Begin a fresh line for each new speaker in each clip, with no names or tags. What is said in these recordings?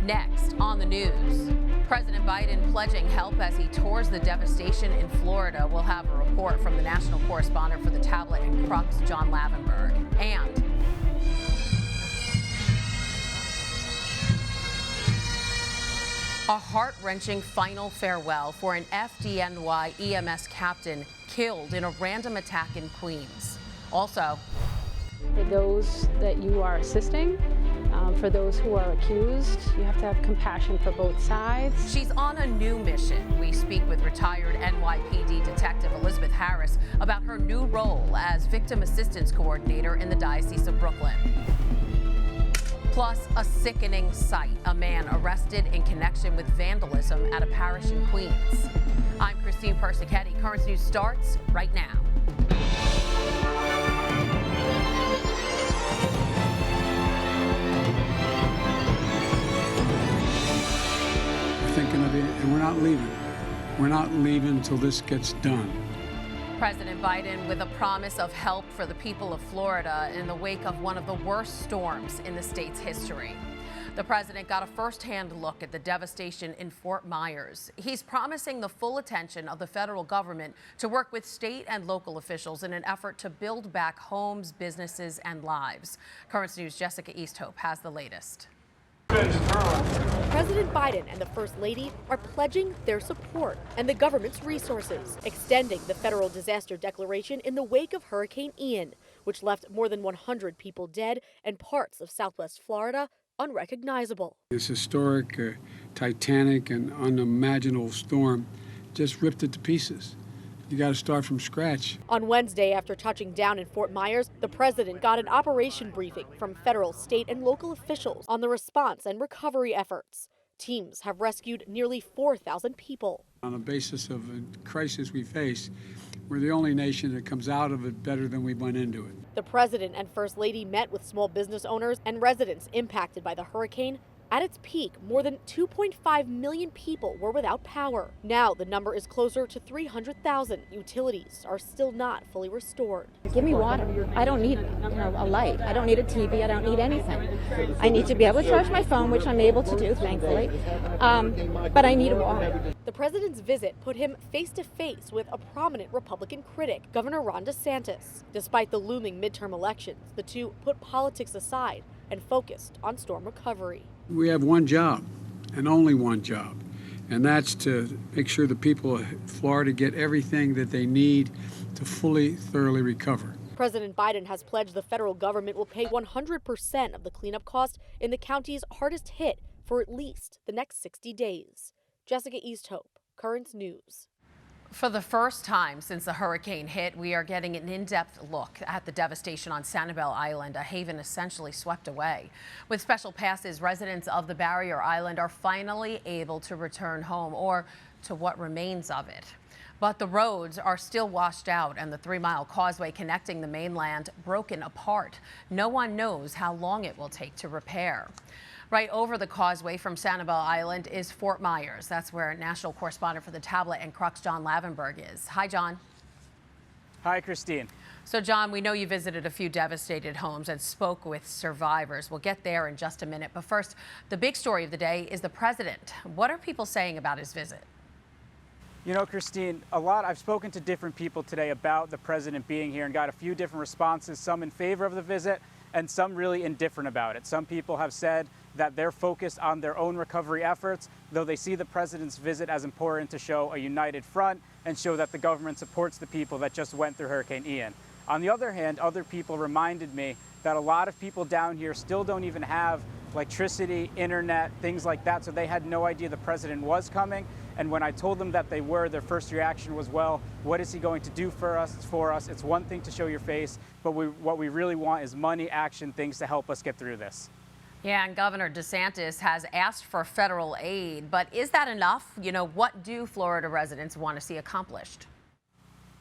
Next on the news, President Biden pledging help as he tours the devastation in Florida. We'll have a report from the national correspondent for the Tablet and Crux, John Lavenberg. And a heart-wrenching final farewell for an FDNY EMS captain killed in a random attack in Queens. Also,
for those that you are assisting, for those who are accused, you have to have compassion for both sides.
She's on a new mission. We speak with retired NYPD Detective Elizabeth Harris about her new role as Victim Assistance Coordinator in the Diocese of Brooklyn. Plus, a sickening sight, a man arrested in connection with vandalism at a parish in Queens. I'm Christine Persichetti. Current News starts right now.
Thinking of it, and we're not leaving. We're not leaving until this gets done.
President Biden with a promise of help for the people of Florida in the wake of one of the worst storms in the state's history. The president got a first-hand look at the devastation in Fort Myers. He's promising the full attention of the federal government to work with state and local officials in an effort to build back homes, businesses, and lives. Current News' Jessica Easthope has the latest.
President Biden and the First Lady are pledging their support and the government's resources, extending the federal disaster declaration in the wake of Hurricane Ian, which left more than 100 people dead and parts of Southwest Florida unrecognizable.
This historic, titanic, and unimaginable storm just ripped it to pieces. You got to start from scratch.
On Wednesday, after touching down in Fort Myers, the president got an operation briefing from federal, state, and local officials on the response and recovery efforts. Teams have rescued nearly 4,000 people.
On the basis of the crisis we face, we're the only nation that comes out of it better than we went into it.
The president and First Lady met with small business owners and residents impacted by the hurricane. At its peak, more than 2.5 million people were without power. Now the number is closer to 300,000. Utilities are still not fully restored.
Give me water. I don't need a light. I don't need a TV. I don't need anything. I need to be able to charge my phone, which I'm able to do, thankfully. But I need water.
The president's visit put him face to face with a prominent Republican critic, Governor Ron DeSantis. Despite the looming midterm elections, the two put politics aside and focused on storm recovery.
We have one job, and only one job, and that's to make sure the people of Florida get everything that they need to fully, thoroughly recover.
President Biden has pledged the federal government will pay 100% of the cleanup cost in the counties hardest hit for at least the next 60 days. Jessica Easthope, Currents News.
For the first time since the hurricane hit, we are getting an in-depth look at the devastation on Sanibel Island, a haven essentially swept away. With special passes, residents of the barrier island are finally able to return home, or to what remains of it. But the roads are still washed out and the 3-mile causeway connecting the mainland broken apart. No one knows how long it will take to repair. Right over the causeway from Sanibel Island is Fort Myers. That's where national correspondent for the Tablet and Crux, John Lavenberg, is. Hi, John.
Hi, Christine.
So, John, we know you visited a few devastated homes and spoke with survivors. We'll get there in just a minute. But first, the big story of the day is the president. What are people saying about his visit?
You know, Christine, I've spoken to different people today about the president being here and got a few different responses, some in favor of the visit and some really indifferent about it. Some people have said that they're focused on their own recovery efforts, though they see the president's visit as important to show a united front and show that the government supports the people that just went through Hurricane Ian. On the other hand, other people reminded me that a lot of people down here still don't even have electricity, internet, things like that, so they had no idea the president was coming. And when I told them that they were, their first reaction was, well, what is he going to do for us? It's one thing to show your face, but what we really want is money, action, things to help us get through this.
Yeah, and Governor DeSantis has asked for federal aid, but is that enough? You know, what do Florida residents want to see accomplished?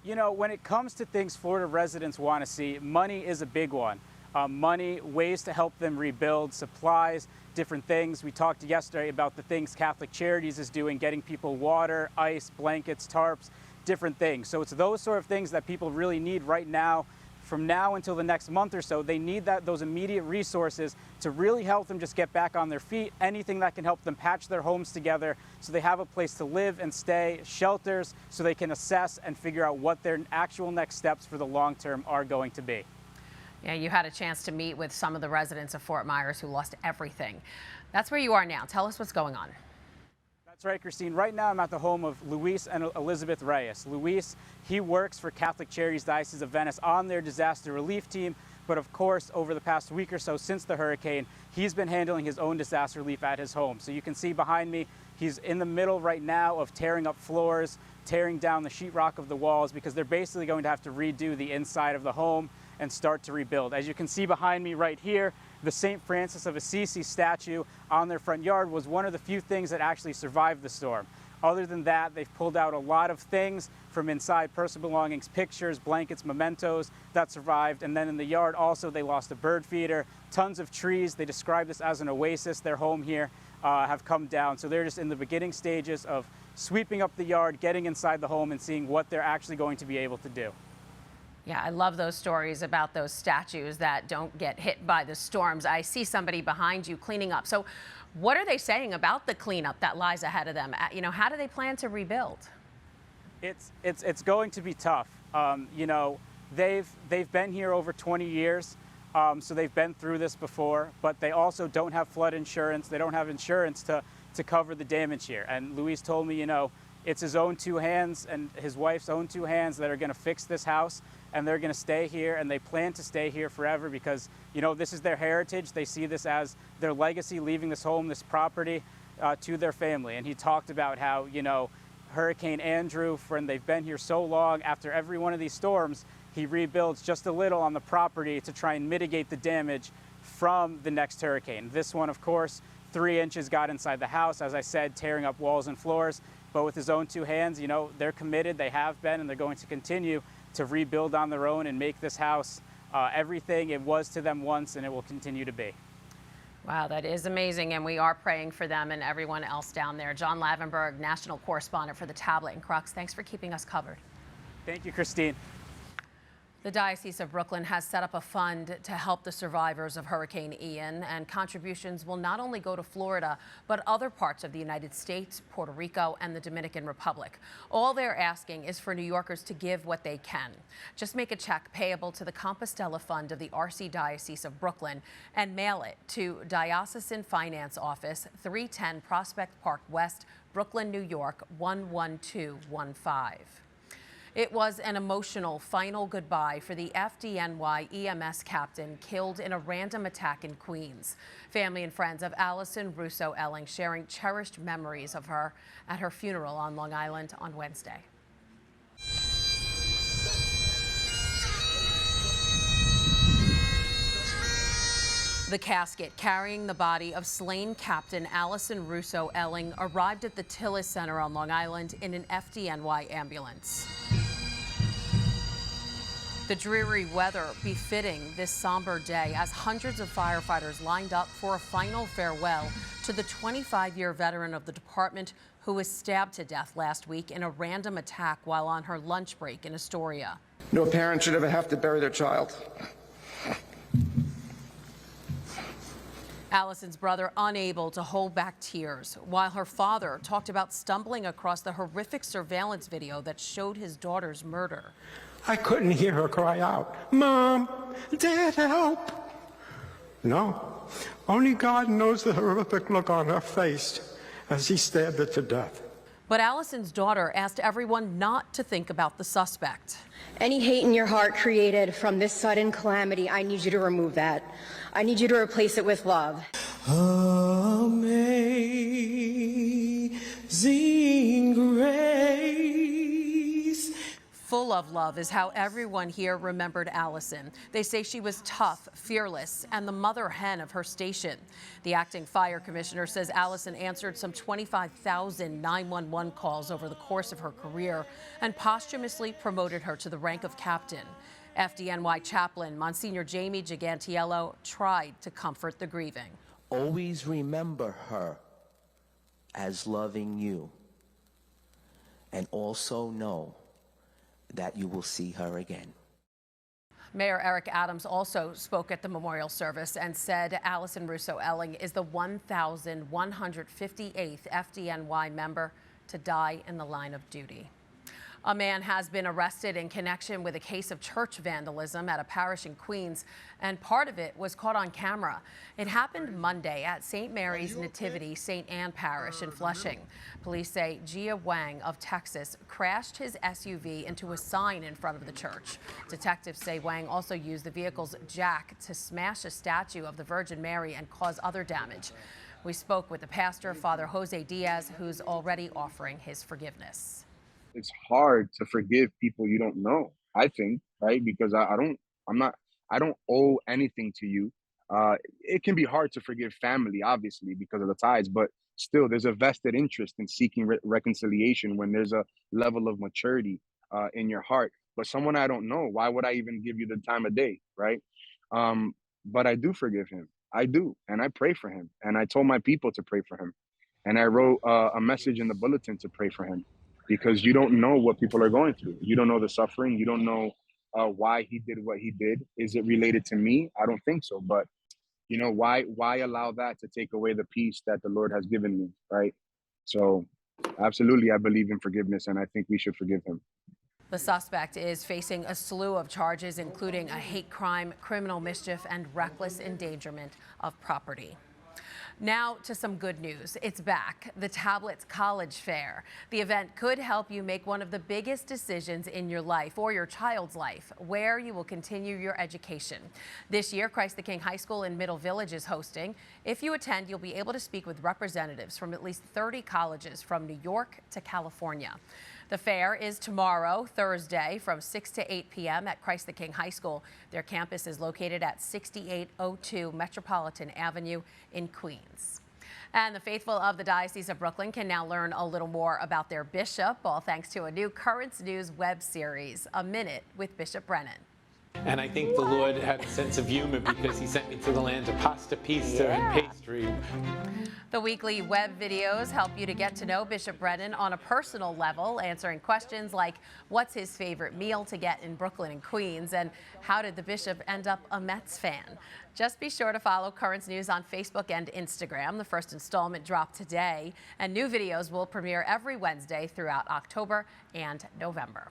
You know, when it comes to things Florida residents want to see, money is a big one. Money, ways to help them rebuild, supplies, different things. We talked yesterday about the things Catholic Charities is doing, getting people water, ice, blankets, tarps, different things. So it's those sort of things that people really need right now. from now until the next month or so, they need those immediate resources to really help them just get back on their feet, anything that can help them patch their homes together so they have a place to live and stay, shelters, so they can assess and figure out what their actual next steps for the long term are going to be.
Yeah, you had a chance to meet with some of the residents of Fort Myers who lost everything. That's where you are now. Tell us what's going on.
That's right, Christine. Right now I'm at the home of Luis and Elizabeth Reyes. Luis, he works for Catholic Charities Diocese of Venice on their disaster relief team. But of course, over the past week or so since the hurricane, he's been handling his own disaster relief at his home. So you can see behind me, he's in the middle right now of tearing up floors, tearing down the sheetrock of the walls, because they're basically going to have to redo the inside of the home and start to rebuild. As you can see behind me right here, the St. Francis of Assisi statue on their front yard was one of the few things that actually survived the storm. Other than that, they've pulled out a lot of things from inside, personal belongings, pictures, blankets, mementos that survived. And then in the yard also, they lost a bird feeder, tons of trees. They describe this as an oasis. Their home here have come down. So they're just in the beginning stages of sweeping up the yard, getting inside the home and seeing what they're actually going to be able to do.
Yeah, I love those stories about those statues that don't get hit by the storms. I see somebody behind you cleaning up. So what are they saying about the cleanup that lies ahead of them? You know, how do they plan to rebuild?
It's going to be tough. You know, they've been here over 20 years, so they've been through this before, but they also don't have flood insurance. They don't have insurance to cover the damage here. And Luis told me, you know, it's his own two hands and his wife's own two hands that are going to fix this house, and they're going to stay here, and they plan to stay here forever because, you know, this is their heritage. They see this as their legacy, leaving this home, this property to their family. And he talked about how, you know, Hurricane Andrew, when they've been here so long, after every one of these storms, he rebuilds just a little on the property to try and mitigate the damage from the next hurricane. This one, of course, 3 inches got inside the house, as I said, tearing up walls and floors. But with his own two hands, you know, they're committed, they have been, and they're going to continue to rebuild on their own and make this house everything it was to them once, and it will continue to be.
Wow, that is amazing, and we are praying for them and everyone else down there. John Lavenberg, national correspondent for the Tablet and Crux, thanks for keeping us covered.
Thank you, Christine.
The Diocese of Brooklyn has set up a fund to help the survivors of Hurricane Ian, and contributions will not only go to Florida, but other parts of the United States, Puerto Rico, and the Dominican Republic. All they're asking is for New Yorkers to give what they can. Just make a check payable to the Compostela Fund of the Archdiocese of Brooklyn and mail it to Diocesan Finance Office, 310 Prospect Park West, Brooklyn, New York, 11215. It was an emotional final goodbye for the FDNY EMS Captain killed in a random attack in Queens. Family and friends of Alison Russo-Elling sharing cherished memories of her at her funeral on Long Island on Wednesday. The casket carrying the body of slain Captain Alison Russo-Elling arrived at the Tillis Center on Long Island in an FDNY ambulance. The dreary weather befitting this somber day as hundreds of firefighters lined up for a final farewell to the 25-year veteran of the department who was stabbed to death last week in a random attack while on her lunch break in Astoria.
No parent should ever have to bury their child.
Alison's brother unable to hold back tears, while her father talked about stumbling across the horrific surveillance video that showed his daughter's murder.
I couldn't hear her cry out, "Mom, Dad, help!" No, only God knows the horrific look on her face as he stabbed her to death.
But Alison's daughter asked everyone not to think about the suspect.
Any hate in your heart created from this sudden calamity, I need you to remove that. I need you to replace it with love.
Amazing grace.
Full of love is how everyone here remembered Alison. They say she was tough, fearless, and the mother hen of her station. The acting fire commissioner says Alison answered some 25,000 911 calls over the course of her career and posthumously promoted her to the rank of captain. FDNY chaplain Monsignor Jamie Gigantiello tried to comfort the grieving.
Always remember her as loving you, and also know that you will see her again.
Mayor Eric Adams also spoke at the memorial service and said Alison Russo-Elling is the 1,158th FDNY member to die in the line of duty. A man has been arrested in connection with a case of church vandalism at a parish in Queens, and part of it was caught on camera. It happened Monday at St. Mary's Nativity St. Anne Parish in Flushing. Police say Gia Wang of Texas crashed his SUV into a sign in front of the church. Detectives say Wang also used the vehicle's jack to smash a statue of the Virgin Mary and cause other damage. We spoke with the pastor, Father Jose Diaz, who's already offering his forgiveness.
It's hard to forgive people you don't know, I think, right? Because I don't owe anything to you. It can be hard to forgive family, obviously, because of the ties, but still there's a vested interest in seeking reconciliation when there's a level of maturity in your heart. But someone I don't know, why would I even give you the time of day, right? But I do forgive him. I do. And I pray for him. And I told my people to pray for him. And I wrote a message in the bulletin to pray for him. Because you don't know what people are going through. You don't know the suffering. You don't know why he did what he did. Is it related to me? I don't think so. But, you know, why allow that to take away the peace that the Lord has given me, right? So absolutely, I believe in forgiveness, and I think we should forgive him.
The suspect is facing a slew of charges, including a hate crime, criminal mischief, and reckless endangerment of property. Now to some good news. It's back, the Tablets College Fair. The event could help you make one of the biggest decisions in your life or your child's life, where you will continue your education. This year, Christ the King High School in Middle Village is hosting. If you attend, you'll be able to speak with representatives from at least 30 colleges from New York to California. The fair is tomorrow, Thursday, from 6 to 8 p.m. at Christ the King High School. Their campus is located at 6802 Metropolitan Avenue in Queens. And the faithful of the Diocese of Brooklyn can now learn a little more about their bishop, all thanks to a new Currents News web series, A Minute with Bishop Brennan.
And I think the Lord had a sense of humor because he sent me to the land of pasta, pizza, and pastry.
The weekly web videos help you to get to know Bishop Brennan on a personal level, answering questions like what's his favorite meal to get in Brooklyn and Queens, and how did the bishop end up a Mets fan? Just be sure to follow Currents News on Facebook and Instagram. The first installment dropped today, and new videos will premiere every Wednesday throughout October and November.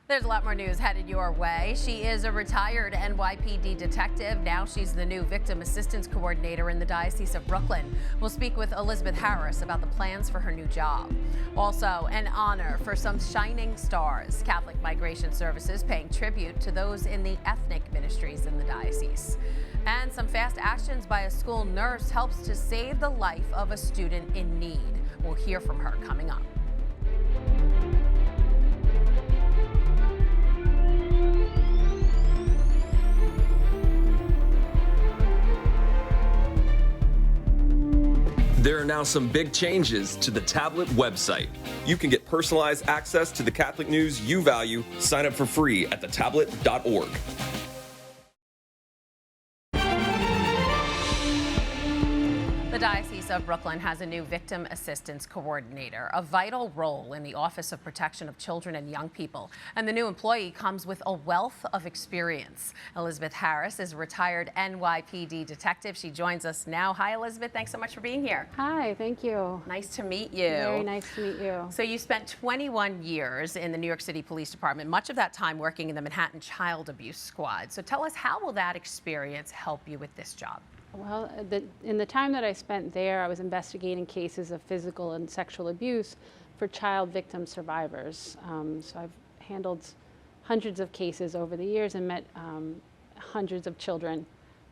There's a lot more news headed your way. She is a retired NYPD detective. Now she's the new Victim Assistance Coordinator in the Diocese of Brooklyn. We'll speak with Elizabeth Harris about the plans for her new job. Also, an honor for some shining stars. Catholic Migration Services paying tribute to those in the ethnic ministries in the diocese. And some fast actions by a school nurse helps to save the life of a student in need. We'll hear from her coming up.
There are now some big changes to the Tablet website. You can get personalized access to the Catholic news you value. Sign up for free at thetablet.org.
The Diocese of Brooklyn has a new Victim Assistance Coordinator, a vital role in the Office of Protection of Children and Young People. And the new employee comes with a wealth of experience. Elizabeth Harris is a retired NYPD detective. She joins us now. Hi, Elizabeth. Thanks so much for being here.
Hi, thank you.
Nice to meet you.
Very nice to meet you.
So you spent 21 years in the New York City Police Department, much of that time working in the Manhattan Child Abuse Squad. So tell us, how will that experience help you with this job?
Well, in the time that I spent there, I was investigating cases of physical and sexual abuse for child victim survivors. So I've handled hundreds of cases over the years and met hundreds of children.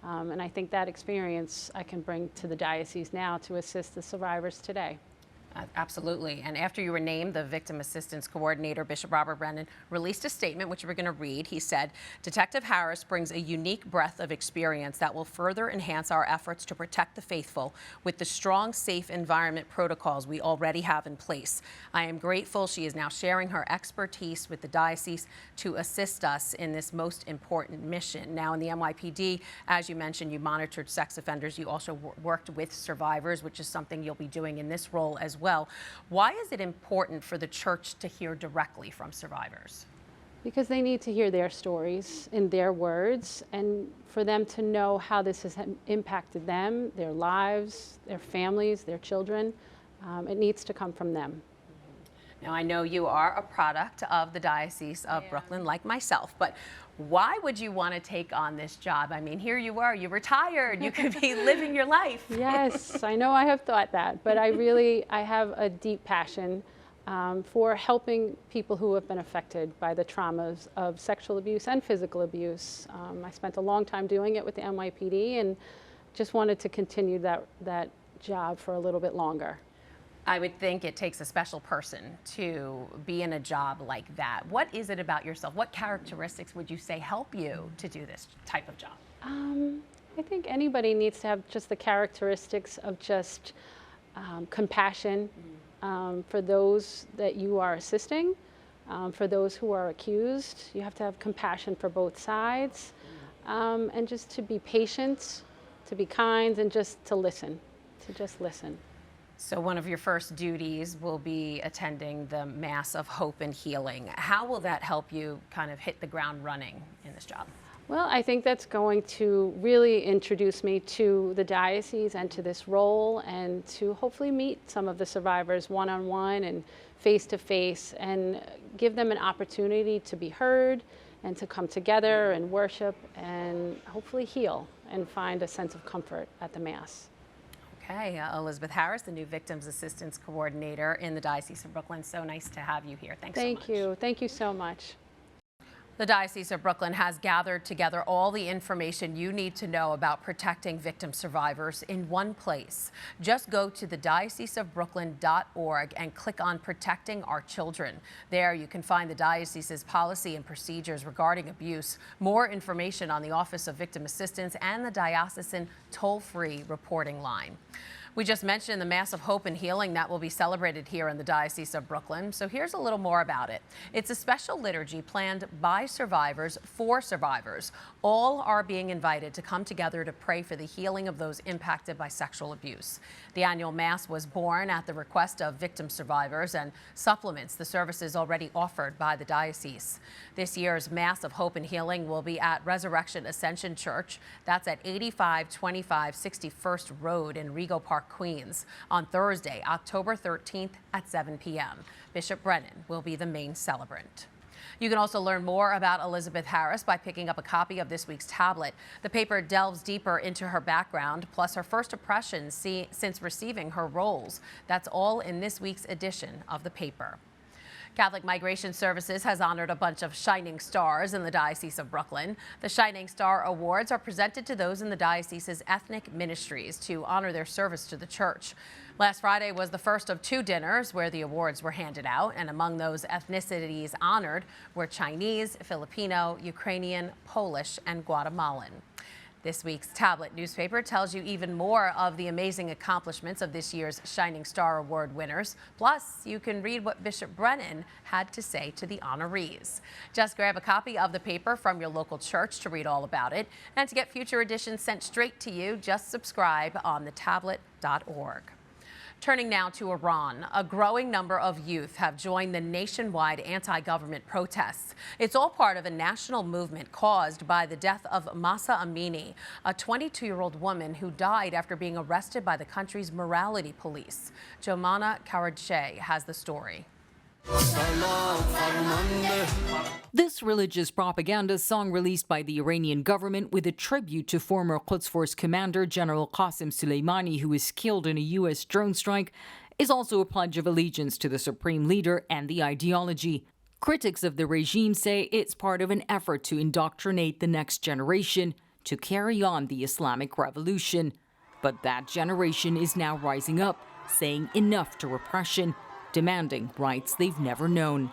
And I think that experience I can bring to the diocese now to assist the survivors today.
Absolutely. And after you were named the Victim Assistance Coordinator, Bishop Robert Brennan released a statement, which we're going to read. He said, Detective Harris brings a unique breadth of experience that will further enhance our efforts to protect the faithful with the strong, safe environment protocols we already have in place. I am grateful she is now sharing her expertise with the diocese to assist us in this most important mission. Now, in the NYPD, as you mentioned, you monitored sex offenders. You also worked with survivors, which is something you'll be doing in this role as well. Why is it important for the church to hear directly from survivors?
because they need to hear their stories in their words, and for them to know how this has impacted them, their lives, their families, their children. It needs to come from them.
Now, I know you are a product of the Diocese of Brooklyn, like myself, but why would you want to take on this job? I mean, here you are, you're retired, you could be living your life.
Yes, I know I have thought that, but I have a deep passion for helping people who have been affected by the traumas of sexual abuse and physical abuse. I spent a long time doing it with the NYPD and just wanted to continue that job for a little bit longer.
I would think it takes a special person to be in a job like that. What is it about yourself? What characteristics would you say help you to do this type of job?
I think anybody needs to have just the characteristics of just compassion for those that you are assisting, for those who are accused. You have to have compassion for both sides, and just to be patient, to be kind, and just to listen,
So one of your first duties will be attending the Mass of Hope and Healing. How will that help you kind of hit the ground running in this job?
Well, I think that's going to really introduce me to the diocese and to this role, and to hopefully meet some of the survivors one-on-one and face-to-face, and give them an opportunity to be heard and to come together and worship and hopefully heal and find a sense of comfort at the Mass.
Okay, Elizabeth Harris, the new Victims Assistance Coordinator in the Diocese of Brooklyn. So nice to have you here. Thanks so much.
Thank you. Thank you so much.
The Diocese of Brooklyn has gathered together all the information you need to know about protecting victim survivors in one place. Just go to thedioceseofbrooklyn.org and click on Protecting Our Children. There you can find the diocese's policy and procedures regarding abuse, more information on the Office of Victim Assistance, and the diocesan toll-free reporting line. We just mentioned the Mass of Hope and Healing that will be celebrated here in the Diocese of Brooklyn. So here's a little more about it. It's a special liturgy planned by survivors for survivors. All are being invited to come together to pray for the healing of those impacted by sexual abuse. The annual Mass was born at the request of victim survivors and supplements the services already offered by the diocese. This year's Mass of Hope and Healing will be at Resurrection Ascension Church. That's at 8525 61st Road in Rego Park, Queens, on Thursday, October 13th at 7 p.m. Bishop Brennan will be the main celebrant. You can also learn more about Elizabeth Harris by picking up a copy of this week's tablet. The paper delves deeper into her background, plus her first impressions since receiving her roles. That's all in this week's edition of the paper. Catholic Migration Services has honored a bunch of shining stars in the Diocese of Brooklyn. The Shining Star Awards are presented to those in the diocese's ethnic ministries to honor their service to the church. Last Friday was the first of two dinners where the awards were handed out, and among those ethnicities honored were Chinese, Filipino, Ukrainian, Polish, and Guatemalan. This week's tablet newspaper tells you even more of the amazing accomplishments of this year's Shining Star Award winners. Plus, you can read what Bishop Brennan had to say to the honorees. Just grab a copy of the paper from your local church to read all about it. And to get future editions sent straight to you, just subscribe on thetablet.org. Turning now to Iran, a growing number of youth have joined the nationwide anti-government protests. It's all part of a national movement caused by the death of Mahsa Amini, a 22-year-old woman who died after being arrested by the country's morality police. Jomana Karadshe has the story.
This religious propaganda song released by the Iranian government with a tribute to former Quds Force commander General Qasem Soleimani, who was killed in a U.S. drone strike, is also a pledge of allegiance to the supreme leader and the ideology. Critics of the regime say it's part of an effort to indoctrinate the next generation to carry on the Islamic revolution. But that generation is now rising up, saying enough to repression, demanding rights they've never known.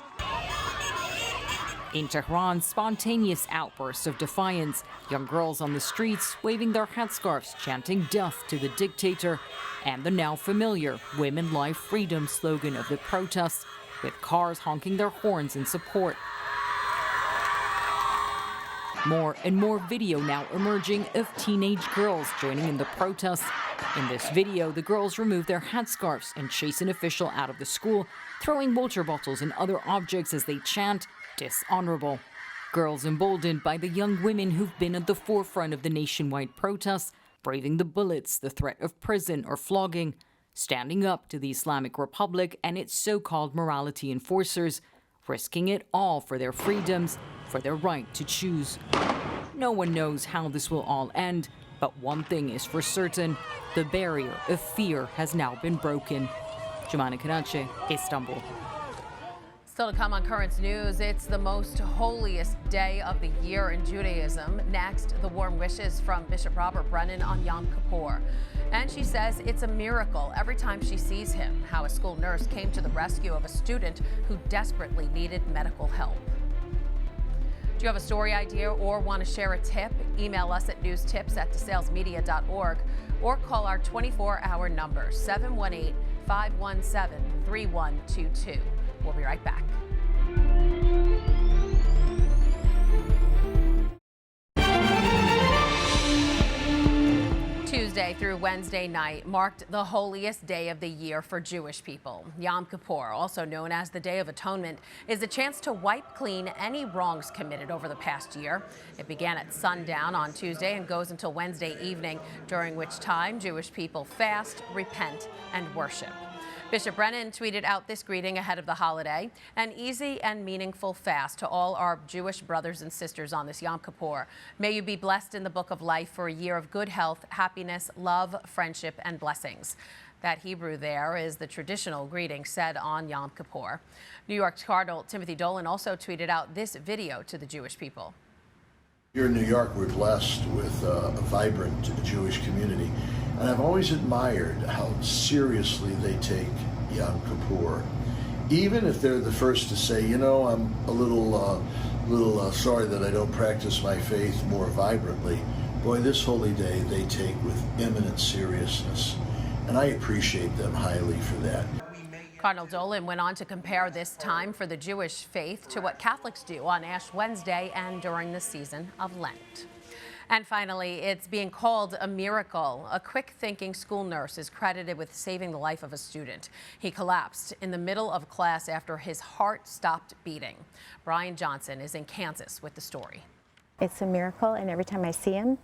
In Tehran, spontaneous outbursts of defiance, young girls on the streets waving their headscarves, chanting death to the dictator, and the now familiar Women Life Freedom slogan of the protests, with cars honking their horns in support. More and more video now emerging of teenage girls joining in the protests. In this video, the girls remove their headscarves and chase an official out of the school, throwing water bottles and other objects as they chant, dishonorable. Girls emboldened by the young women who've been at the forefront of the nationwide protests, braving the bullets, the threat of prison or flogging, standing up to the Islamic Republic and its so-called morality enforcers, risking it all for their freedoms, for their right to choose. No one knows how this will all end, but one thing is for certain, the barrier of fear has now been broken. Jumana Karachi, Istanbul.
Still to come on Currents News, it's the most holiest day of the year in Judaism. Next, the warm wishes from Bishop Brennan on Yom Kippur. And she says it's a miracle every time she sees him, how a school nurse came to the rescue of a student who desperately needed medical help. Do you have a story idea or want to share a tip? Email us at newstips@desalesmedia.org or call our 24-hour number, 718-517-3122. We'll be right back. Tuesday through Wednesday night marked the holiest day of the year for Jewish people. Yom Kippur, also known as the Day of Atonement, is a chance to wipe clean any wrongs committed over the past year. It began at sundown on Tuesday and goes until Wednesday evening, during which time Jewish people fast, repent, and worship. Bishop Brennan tweeted out this greeting ahead of the holiday: an easy and meaningful fast to all our Jewish brothers and sisters on this Yom Kippur. May you be blessed in the book of life for a year of good health, happiness, love, friendship, and blessings. That Hebrew there is the traditional greeting said on Yom Kippur. New York Cardinal Timothy Dolan also tweeted out this video to the Jewish people.
Here in New York, we're blessed with a vibrant Jewish community, and I've always admired how seriously they take Yom Kippur. Even if they're the first to say, you know, I'm a little sorry that I don't practice my faith more vibrantly, boy, this holy day they take with eminent seriousness, and I appreciate them highly for that.
Cardinal Dolan went on to compare this time for the Jewish faith to what Catholics do on Ash Wednesday and during the season of Lent. And finally, it's being called a miracle. A quick-thinking school nurse is credited with saving the life of a student. He collapsed in the middle of class after his heart stopped beating. Brian Johnson is in Kansas with the story.
It's a miracle, and every time I see him,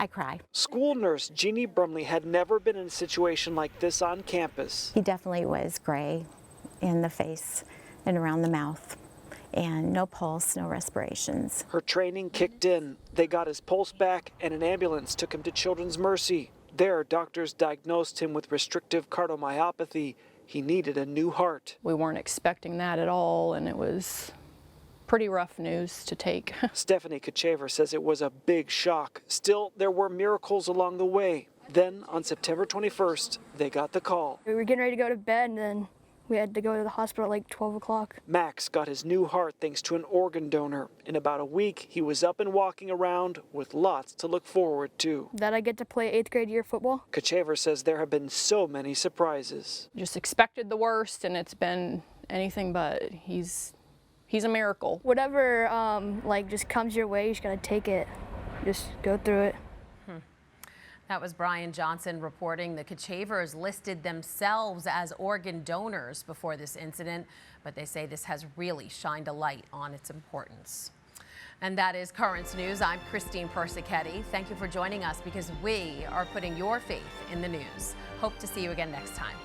I cry.
School nurse Jeannie Brumley had never been in a situation like this on campus.
He definitely was gray in the face and around the mouth, and no pulse, no respirations.
Her training kicked in. They got his pulse back, and an ambulance took him to Children's Mercy. There, doctors diagnosed him with restrictive cardiomyopathy. He needed a new heart.
We weren't expecting that at all, and it was pretty rough news to take.
Stephanie Kachever says it was a big shock. Still, there were miracles along the way. Then, on September 21st, they got the call.
We were getting ready to go to bed, and then we had to go to the hospital at like 12 o'clock.
Max got his new heart thanks to an organ donor. In about a week, he was up and walking around with lots to look forward to.
That I get to play 8th grade year football.
Kachever says there have been so many surprises.
Just expected the worst, and it's been anything but. He's a miracle.
Whatever just comes your way, you just gotta take it. Just go through it.
That was Brian Johnson reporting. The Kachavers listed themselves as organ donors before this incident, but they say this has really shined a light on its importance. And that is Currents News. I'm Christine Persichetti. Thank you for joining us, because we are putting your faith in the news. Hope to see you again next time.